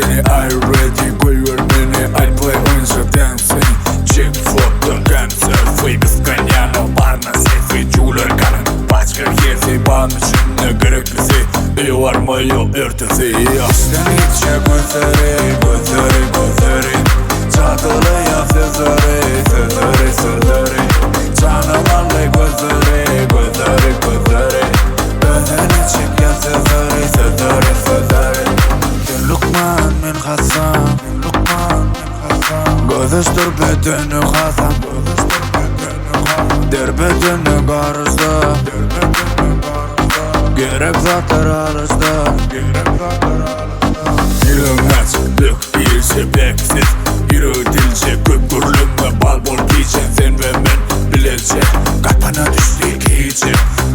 seni I ready koyuyor beni I play oyuncak dancing Check foto cancer Fıy kıskanyanı barna seyfi Juler kanın başka yerse Bana şimdi gereklisi İyi var mı yok ertesi İşten içe gözleri gözleri gözleri Çatılı ya sözleri sözleri sözleri Canım anne gözleri gözleri gözleri Ödeni çek ya sözleri sözleri sözleri Lukman min Hasan Lukman min Hasan Gözüştür bedeni Hasan Der bedeni garızda Gerek zaten arızda Yılmaz büyük bir sebeksiz Yürü dilce gök gürlüğüme bal bol giyeceksin Sen ve ben bilecek Kapana düştük iyice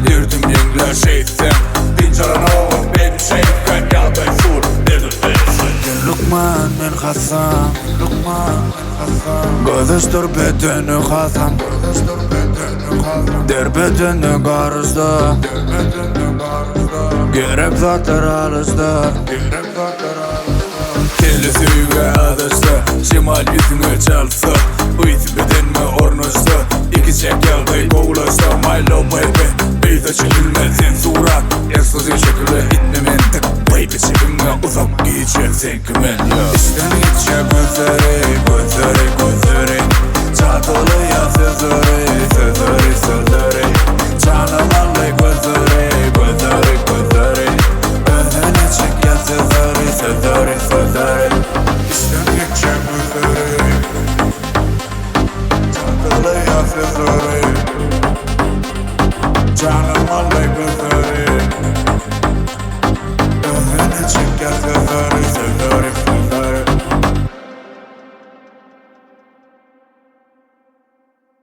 Yürüdüm yengler şeysen Dincaran oğlum benim şeyken Yalday sur nedir değilsin Lukman min Hasan Lukman min Hasan Gözüştür bedeni Hasan Der bedeni garızda Gerek zaten arızda Kelli süyge adışta Şimal yüzüne çalsa Uyuz bedenime ornuşta İki çek yalday kovlaşta My love baby Beyza çekilmezsin surat Ersuzya şekilde itmemen tık Baby çekimle uzak giyeceksin kimenle İşten içe gözleri gözleri